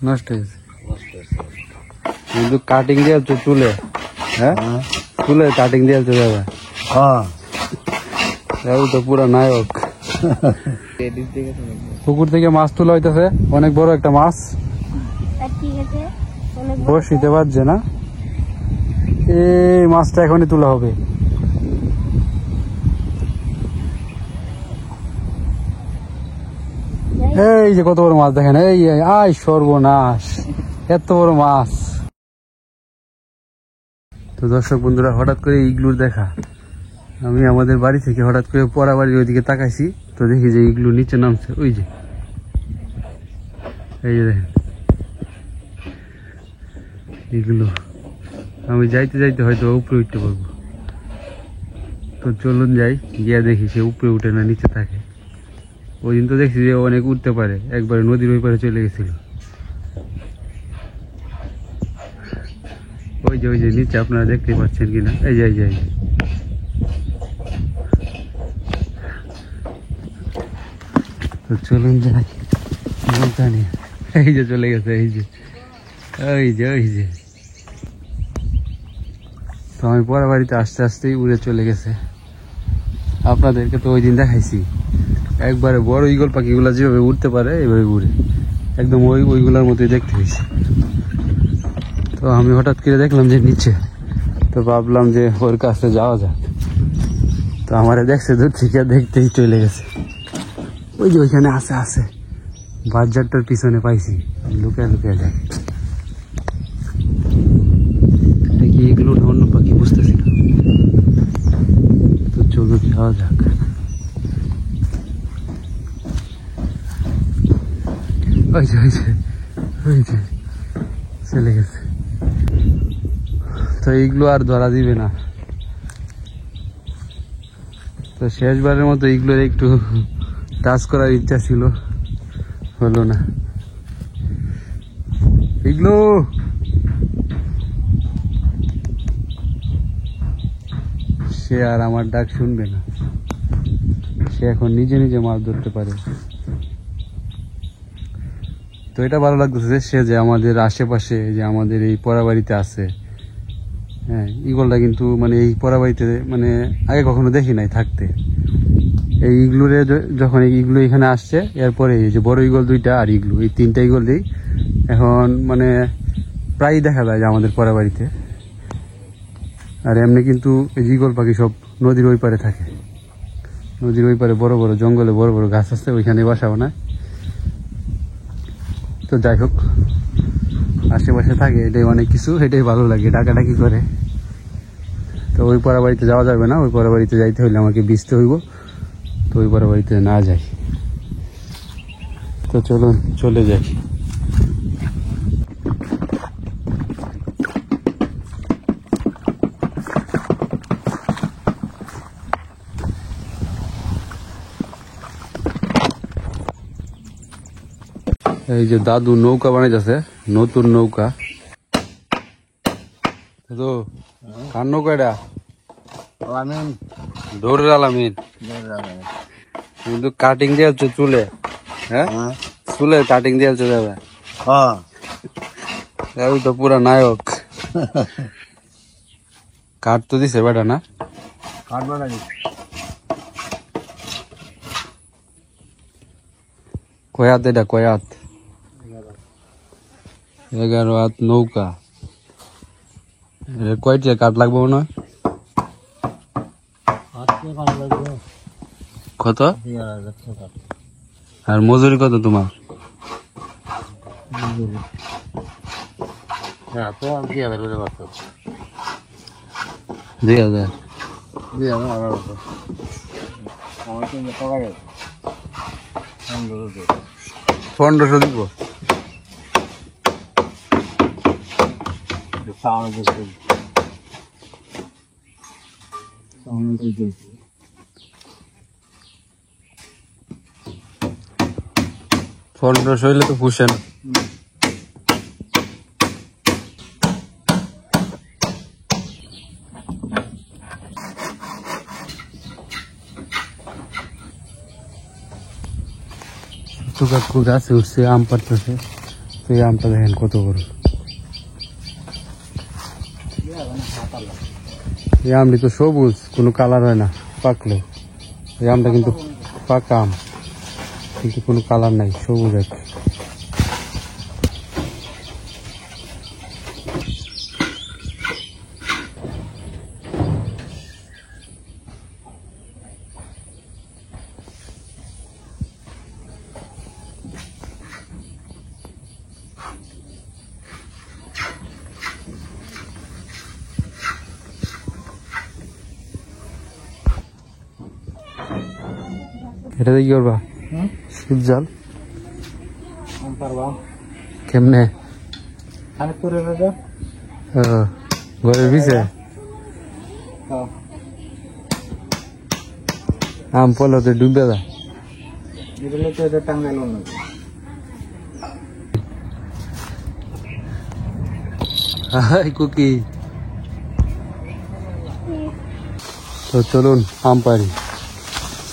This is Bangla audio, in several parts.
নষ্ট হয়েছে কিন্তু কাটিং দিয়ে চুলে, হ্যাঁ চুলে কাটিং দিয়ে দাদা। তো পুরা নায়ক। পুকুর থেকে মাছ তোলা হইতেছে, অনেক বড় একটা মাছ, বসিতে পারছে না। এই মাছটা এখনই তোলা হবে। এই যে কত বড় মাছ দেখেন, এই আয় সর্বনাশ, এত বড় মাছ। তো দর্শক বন্ধুরা, হঠাৎ করে ইগলুর দেখা, আমি আমাদের বাড়ি থেকে হঠাৎ করে পড়া বাড়ির ওইদিকে তাকাইছি, তো দেখি যে ইগলু নিচে নামছে। ওই যে এই যে দেখেন ইগলু, আমি যাইতে যাইতে হয়তো উপরে উঠতে পারবো। তো চলুন যাই, গিয়া দেখি সে উপরে উঠে না নিচে থাকে। ওই দিন তো দেখছি যে অনেক উঠতে পারে, একবারে নদীর ওই পারে চলে গেছিল। ওই যে নিচে আপনারা দেখতে পাচ্ছেন কিনা, এই যে তো চলুন যাই, এই যে চলে গেছে, এই যে তো আমি পরের বাড়িতে আস্তে আস্তেই উড়ে চলে গেছে। আপনাদেরকে তো ওই দিন দেখাইছি, একবারে বড় ঈগল পাখিগুলা যেভাবে উঠতে পারে এইভাবে উড়ে, একদম ওইগুলার মতোই দেখতে হয়েছে। তো আমি হঠাৎ করে দেখলাম যে নিচে, তো ভাবলাম যে ওর কাছে যাওয়া যাক। তো আমারে দেখছে দূর থেকে, দেখতেই চলে গেছে। ওই যে ওইখানে আছে বাজারটার পিছনে পাইছি, লুকায় যাক। কি এগুলো না অন্য পাখি বুঝতেছি না। তো চলো যাওয়া যাক। ওই যে চলে গেছে। তো এইগুলো আর ধরা দিবে না। তো শেষবারের মতো এইগুলোর একটু টাচ করার ইচ্ছা ছিল, হলো না। এগুলো সে আর আমার ডাক শুনবে না, সে এখন নিজে মাছ ধরতে পারে। তো এটা ভালো লাগতেছে সে যে আমাদের আশেপাশে, যে আমাদের এই পড়াবাড়িতে আছে। হ্যাঁ, ইগলটা কিন্তু মানে এই পড়াবাড়িতে মানে আগে কখনো দেখি নাই থাকতে। এই ইগলুরে যখন এই ইগলু এখানে আসছে, এরপরে এই যে বড় ইগল দুইটা আর ইগলু, এই তিনটা ইগল দিই এখন মানে প্রায় দেখা যায় যে আমাদের পড়াবাড়িতে। আর এমনি কিন্তু এই ইগল পাখি সব নদীর ওই পারে থাকে, নদীর ওই পারে বড় বড় জঙ্গলে বড় বড় গাছ আছে, ওইখানে বাসা বানায়। তো যাই হোক, আশেপাশে থাকে, এটাই অনেক কিছু, এটাই ভালো লাগে, ডাকাডাকি করে। তো ওই পড়াবাড়িতে যাওয়া যাবে না, ওই পড়াবাড়িতে যাইতে হইলে আমাকে ভিজতে হইব। তো ওই পড়াবাড়িতে না যাই। তো চলুন চলে যাই। এই যে দাদু নৌকা বানাইতেছে, নতুন নৌকা। তো কার নৌকা এটা? দৌড়ের আলামিন। কিন্তু কাটিং দিয়ে হচ্ছে চুলে, হ্যাঁ চুলে কাটিং দিয়ে হচ্ছে যাবে। ওই তো পুরা নায়ক। কাঠ তো দিছে বেটা না? কয়াত এটা কয়াত 11 হাত নৌকা। কয়টা কাঠ লাগবে মনে হয়? কত? আর মজুরি কত তোমার? 2000। 1500 দিব। $1500 হইলে তো পুষে না। ছোট্টু কাকু গাছে উঠছে আম পাড়তেছে। তো এই আমটা দেখেন কত বড়। এই আমটি তো সবুজ, কোনো কালার হয় না পাকলে। এই আমটা কিন্তু পাকা আম, কিন্তু কোনো কালার নাই, সবুজ আর কি। এটা কি করবা? শিব জাল কেমনে? ঘরের পিছে আম পলতে ডুবে যা। কুকি তো চলুন আম পারি।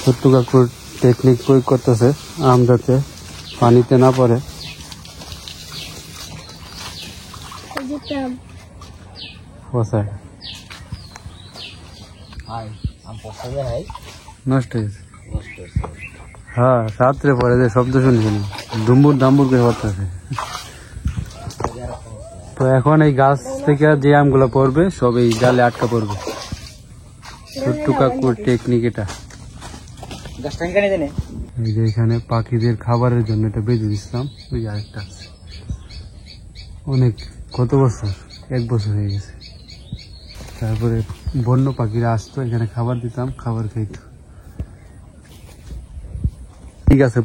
ছোট্টু কাকুর টেকনিক প্রয়োগ করতেছে আম যাতে পানিতে না পড়ে। নষ্ট হয়েছে। হ্যাঁ, রাত্রে পরে যে শব্দ শুনছেন ডুম্বুর ডাম্বুর করে পড়তেছে। তো এখন এই গাছ থেকে যে আমগুলো পড়বে সব এই জালে আটকা পড়বে। ছোট্টু কাকুর টেকনিক এটা। এই যে এখানে পাখিদের খাবারের জন্য এটা বেঁধে দিচ্ছিলাম। ওই যে আরেকটা আছে, অনেক কত বছর, 1 বছর হয়ে গেছে। তারপরে বন্য পাখিরা আসতো, এখানে খাবার দিতাম, খাবার খাইতো। ঠিক আছে,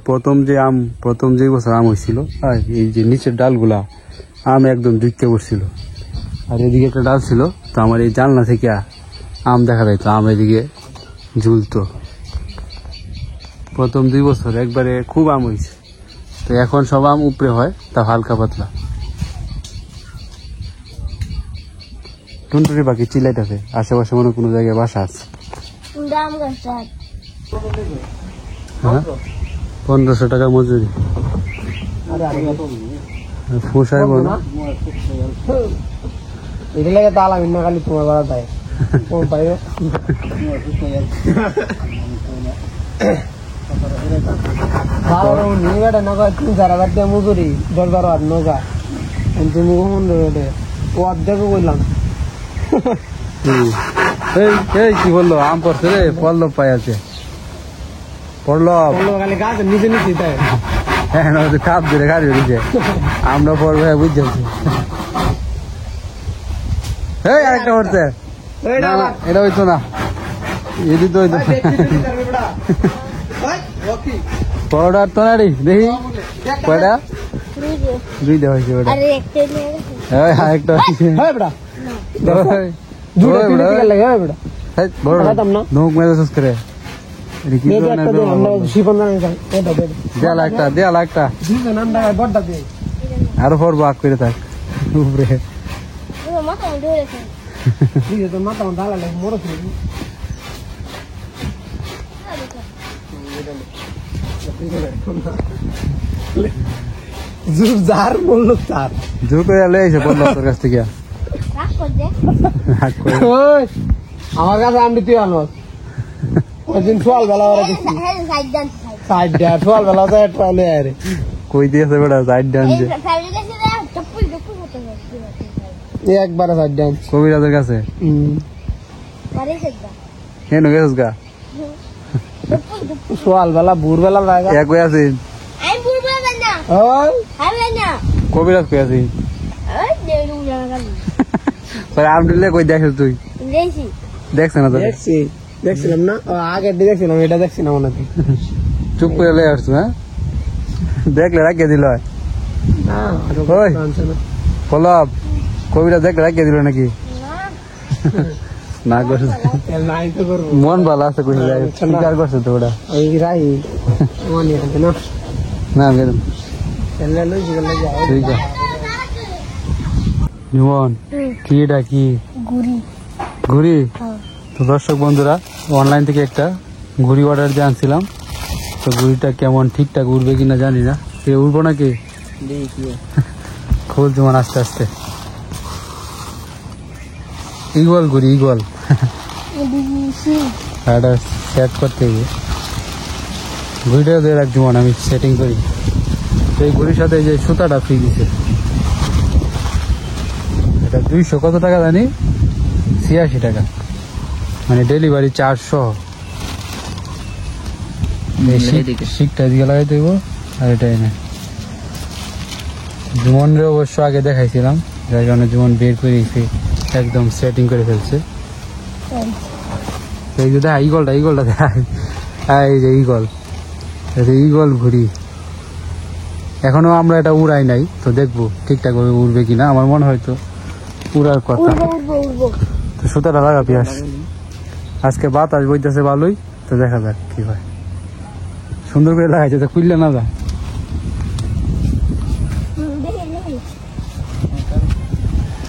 প্রথম যে বছর আম হয়েছিল, আর এই যে নিচের ডালগুলা আম একদম ঢুকে পড়ছিল। আর এদিকে একটা ডাল ছিল, তো আমার এই জানলা থেকে আম দেখা যাইতো, আম এদিকে ঝুলতো। প্রথম 2 বছর একবারে খুব আম হয়েছে। তো এখন সব আম উপরে হয়, তা হালকা পাতলা। টুনটুনি পাখি চিল্লাইতেছে, আশেপাশে মনে কোনো জায়গায় বাসা আছে। হ্যাঁ, 1500 টাকা মজুরি। ফুসাই বল এটা লাগে তাল আমি না, খালি তোমার বাড়া দেয় পাইও। নিবেটা নগা 3-4 হাজার টাকা মজুরি, 10-12 হাজার নগা। কিন্তু ও অর্ধেকও বললাম। এই কি বললো, আম পড়ছে রে, পড়লো পাই আছে, পড়লো খালি গাছ নিচে নিচে তাই। হ্যাঁ, কাপ ধরে গাড়ি বেরিয়েছে, আমরা পড়বো বুঝছি। এই আরেকটা পড়ছে, এটা হইতো না, এদি তো হইতো পড়ার তো না রে। দেখি কয়টা, 2টা হয়েছে। ওটা আরেকটা নৌক মেজাজ করে আরো পড়বো আগ করে থাক উপরে। যার বললো তার জোর করে লেগেছে বললো তোর কাছ থেকে। আমার কাছে আমি তুই আনো ওইদিন 12 বেলা ওরা দেখছি সাইড দেয়া 12 বেলা যায় টলে আরে কই দিয়েছে বেটা সাইড ডান্স একবারে সাইড ডান্স কবিরাজের কাছে কেন গেছিস গা 12 বেলা ভোর বেলা যায় এক কই আছিস? আমি ভোর বেলা যাই না, ওই আমি যাই না, কবিরাজ কই আছিস? ওই দেড়ু জায়গা পরে আমডিলে কই দেখিস তুই? দেখছি দেখছ না তো? দেখছিলাম না, আগে দেখছিলাম, এটা দেখছি না মনে হয়। চুপ করে লে আসছ? হ্যাঁ, দেখলে রাখিয়ে দিল। পল্লব কবিরা দেখলে রাখিয়ে দিল নাকি? না করছে, মন ভালো আছে, কই স্বীকার করছে তো ওটা। না ম্যাডাম ঠিক আছে। নিমন কি এটা কি ঘুড়ি? তো দর্শক বন্ধুরা, অনলাইন থেকে একটা ঘুড়ি অর্ডার দিয়ে আনছিলাম। তো ঘুড়িটা কেমন ঠিকঠাক উড়বে কিনা জানি না, কে উড়বো নাকি খোঁজ জমান আস্তে আস্তে। ইগল ঘুড়ি ইগল, এটা সেট করতে হবে। ঘুড়িটা দিয়ে রাখ জমান, আমি সেটিং করি। তো এই ঘুড়ির সাথে এই যে সুতাটা ফ্রি দিছে, এটা 200 কত টাকা জানি, 86 টাকা, মানে ডেলিভারি চার্জ সহ। শিকটা এদিকে লাগাই দেব, আর এটা এনে জুমনরে অবশ্য আগে দেখাইছিলাম, যার কারণে জুমন বের করে একদম সেটিং করে ফেলছে। এই যে দেখ ইগলটা, ইগলটা দেখ, এই যে ইগল, ইগল ঘুড়ি। এখনো আমরা এটা উড়াই নাই, তো দেখবো ঠিকঠাক ভাবে উড়বে কিনা। আমার মনে হয় তো উড়ার কথা। তো সুতাটা লাগা পিয়াস, আজকে বাতাস বইতেছে ভালোই, তো দেখা যাক কি হয়। সুন্দর করে লাগাইছে, তো খুললে না যা।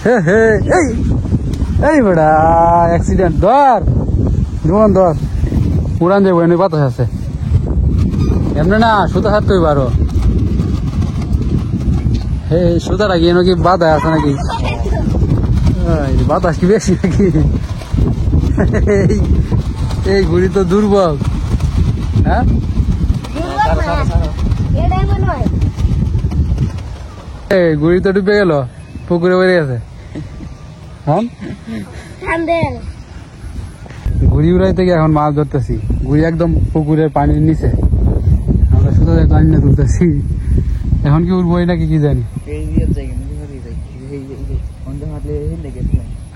হে হে, এই এই বেড়া অ্যাক্সিডেন্ট, ধর জুমন ধর, উড়ান যাবো, এনে বাতাস আছে এমনি না, সুতা হাত কই বারো। হে সুতাটা কি এনে কি বাধা আছে নাকি, বাতাস কি বেশি নাকি? এই ঘুড়ি তো দুর্বল। হ্যাঁ এই ঘুড়ি তো ডুবে গেল, পুকুরে বেরিয়ে আছে। হ্যাঁ ঘুড়ি উড়াই থেকে এখন মাছ ধরতেছি, ঘুড়ি একদম পুকুরের পানির নিচে, আমরা সুতো পানি না তুলতেছি। এখন কি উড়বো নাকি কি জানি।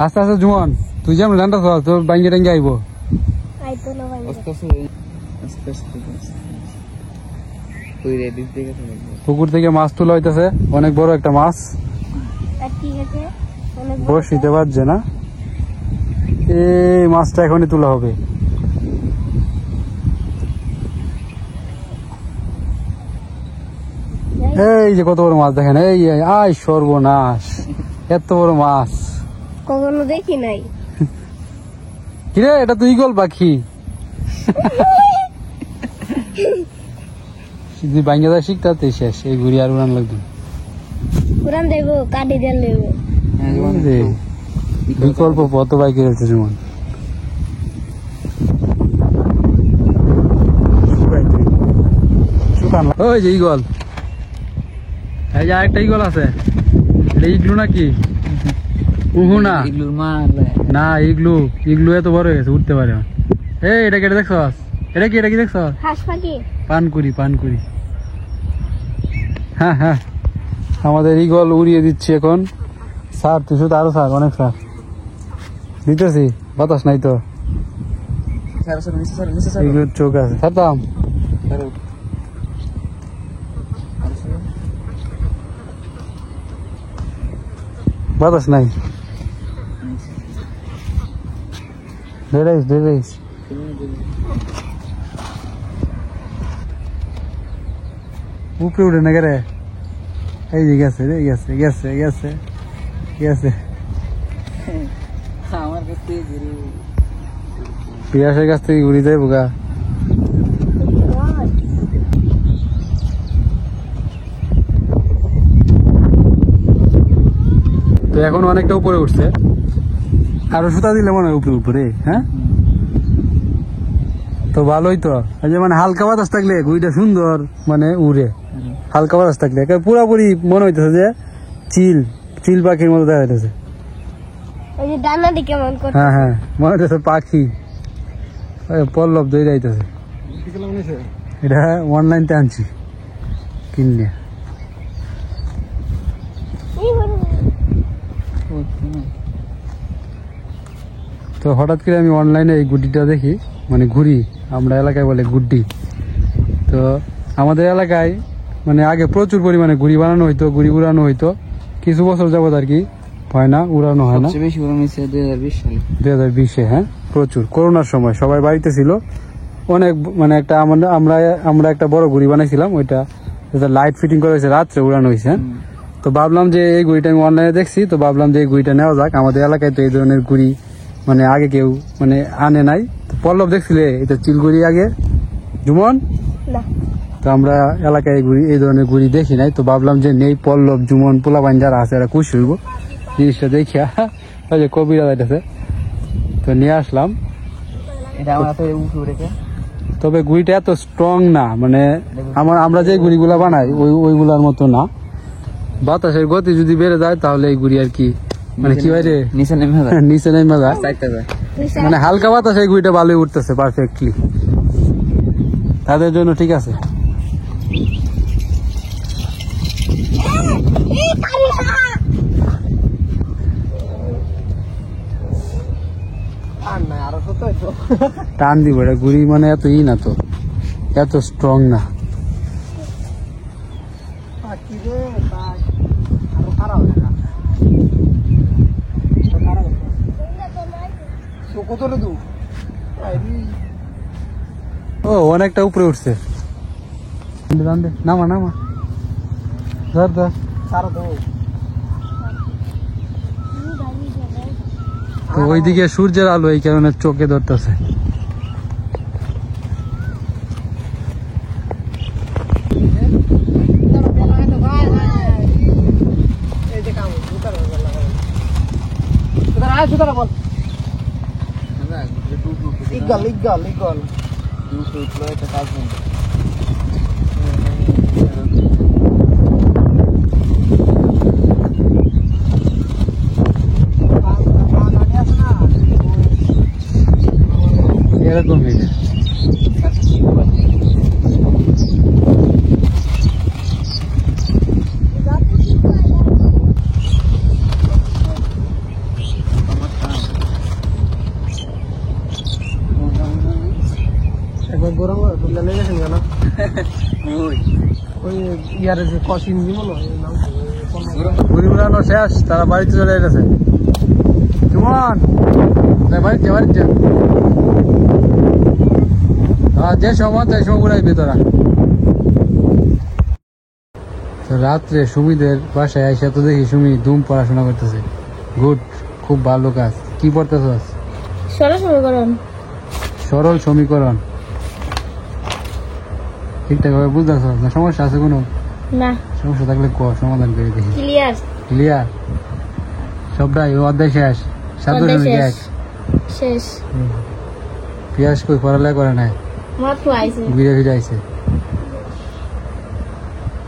আস্তে আস্তে জুমন, তুই যেমন জানতে তোর বাইঙ্গে টাঙ্গে আইব। পুকুর থেকে মাছ তোলা হইতেছে, অনেক বড় একটা মাছ, বসিতে পারছে না। এই মাছটা এখনই তোলা হবে। এই যে কত বড় মাছ দেখেন, এই আয় সর্বনাশ, এত বড় মাছ কখনো দেখি নাই। কিরে এটা তো ইগল পাখি। বাঙ্গাদা শিখতে শেষ, এই ঘুরি আর উড়ান লাগবে। উড়ান দেবো, কাটি দিয়ে দেবো। বিকল্প পথ বাইকে রয়েছে যেমন। ওই যে ইগল, এই যে আরেকটা ইগল আছে, এটা ইগলু নাকি? উহু না, না ইগলু, ইগলু এত বড় হয়ে গেছে, উঠতে পারে। এই এটা কেটে দেখছ, এটা কি, এটা কি দেখছ? হাঁস পাখি, পানকুড়ি, পানকুড়ি। হ্যাঁ হ্যাঁ, আমাদের ইগল উড়িয়ে দিচ্ছি এখন। স্যার তুই শুধু আরো স্যার, অনেক স্যার দিতেছি, বাতাস নাই তো। ইগলুর চোখ আছে, ছাড়তাম। বাতাস নাই, ডেরাইস উপরে উঠে না গেরে। এই যে গেছে রে, গেছে গেছে গেছে গেছে। পিয়াসের কাছ থেকে ঘুরি যায় বোকা। তো এখন অনেকটা উপরে উঠছে, আরো সুতা দিলে মনে হয় উপরে উপরে। হ্যাঁ তো ভালোই তো, এই যে মানে হালকা বাতাস থাকলে ঘুড়িটা সুন্দর মানে উড়ে, হালকা বাতাস থাকলে পুরাপুরি মনে হইতেছে যে চিল চিল পাখির মতো দেখা যাইতেছে। হ্যাঁ হ্যাঁ, মনে হইতেছে পাখি পল্লব দই যাইতেছে। এটা অনলাইনতে আনছি কিনে। তো হঠাৎ করে আমি অনলাইনে এই গুড্ডিটা দেখি, মানে ঘুড়ি আমরা এলাকায় বলে গুড্ডি। তো আমাদের এলাকায় মানে আগে প্রচুর পরিমাণে ঘুড়ি বানানো হইতো, ঘুড়ি উড়ানো হইতো। কিছু বছর যাবত আর কি হয় না, উড়ানো হয় না। 2020-এ, হ্যাঁ প্রচুর, করোনার সময় সবাই বাড়িতে ছিল, অনেক মানে একটা আমরা একটা বড় ঘুড়ি বানাইছিলাম, ওইটা লাইট ফিটিং করা হয়েছে, রাত্রে উড়ানো হয়েছে। তো ভাবলাম যে এই ঘুড়িটা আমি অনলাইনে দেখছি, তো ভাবলাম যে এই ঘুড়িটা নেওয়া যাক। আমাদের এলাকায় তো এই ধরনের ঘুড়ি মানে আগে কেউ মানে আনে নাই। পল্লব দেখছিলে এটা চিল ঘুড়ি আগে, জুমন না তো আমরা এলাকায় ঘুরি, এই ধরনের ঘুরি দেখি নাই, তো ভাবলাম যে নেই পল্লব জুমন পোলাপান যারা আছে এরা খুশি হইব জিনিসটা দেখিয়া। ওই যে কবিরা যাইতেছে, তো নিয়ে আসলাম। এটা আমার হাতে উঠে রেখে তবে গুড়িটা এত স্ট্রং না, মানে আমরা যে গুড়িগুলা বানাই ওইগুলার মতো না। বাতাসের গতি যদি বেড়ে যায় তাহলে এই গুড়ি আর কি মানে কি হয় রে নিচে নেমে যায় নিচে নেমে যায়, মানে হালকা বাতাসে এই গুড়িটা ভালোই উঠতেছে পারফেক্টলি, তাদের জন্য ঠিক আছে। আর না আরো সত্য হইতো টান দিব, এটা গুড়ি মানে এত ই না, তো এত স্ট্রং না। কি রে তাই আরো খারাপ হবে না কত রে দু ও অনেকটা উপরে উঠছে, নামা নামা ধর ধর। সারা তো তো ওইদিকে সূর্যের আলো এই কারণে চোখে ধরতেছে। এই যে কাম সুতার সুতার আয় সুতার বল ইগল ইগল ইগল এরকম হয়েছে একবার গরম তুলে লেগেছেন কেন ওই ইয়ারে যে কসিন দিব না ঘুরি উড়ানো শেষ, তারা বাড়িতে চলে গেছে। কেমন বাড়িতে বাড়িতে যে সময় উড়াইবে তোরা। তো রাত্রে সুমিদের বাসায় আইসা তো দেখি সুমি ধুম পড়াশোনা করতেছে। গুড, খুব ভালো কাজ। কি পড়তেছস? সরল সমীকরণ। সরল সমীকরণ ঠিকঠাক ভাবে বুঝতেছ না? সমস্যা আছে কোনো? না সমস্যা থাকলে ক, সমাধান করে দেখি। ক্লিয়ার ক্লিয়ার সবটাই অধ্যায় শেষ, সাত শেষ শেষ পিয়াস কই পড়ালেখা করে নাই, মাত্র আইছে ঘুরে ফিরে আইছে।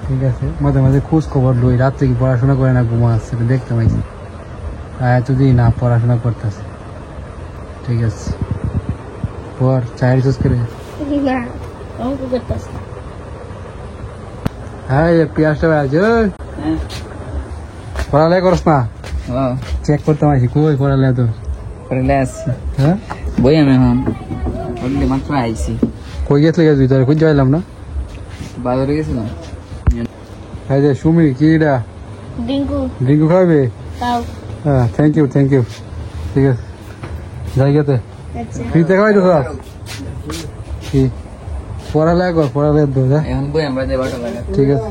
ঠিক আছে, মাঝে মাঝে খোঁজ খবর লই, রাত্রে কি পড়াশোনা করে না ঘুমাস সেটা দেখতে পাইছি। এতদিন না পড়াশোনা করতেছে। ঠিক আছে, পর চায়ের চুজ করে। না অঙ্ক করতেছে। হ্যাঁ পিয়াসটা আছে, পড়ালেখা করস না? চেক করতাম আইছি, কই পড়ালেখা তোর? হ্যাঁ বই আমি মাত্র আইছি কই গেছলি তুই? তোর খুঁজে পাইলাম না। বাজারে গেছিলাম। এই যে সুমি কি এটা ডিঙ্কু ড্রিঙ্কু খাওয়াবে? তাও হ্যাঁ থ্যাংক ইউ থ্যাংক ইউ। ঠিক আছে জায়গাতে আচ্ছা ফ্রিতে খাওয়াই তো সব। কি পড়ালেখা কর, পড়ালেখা দো। এখন বই আমরা যে বাটা লাগা ঠিক আছে।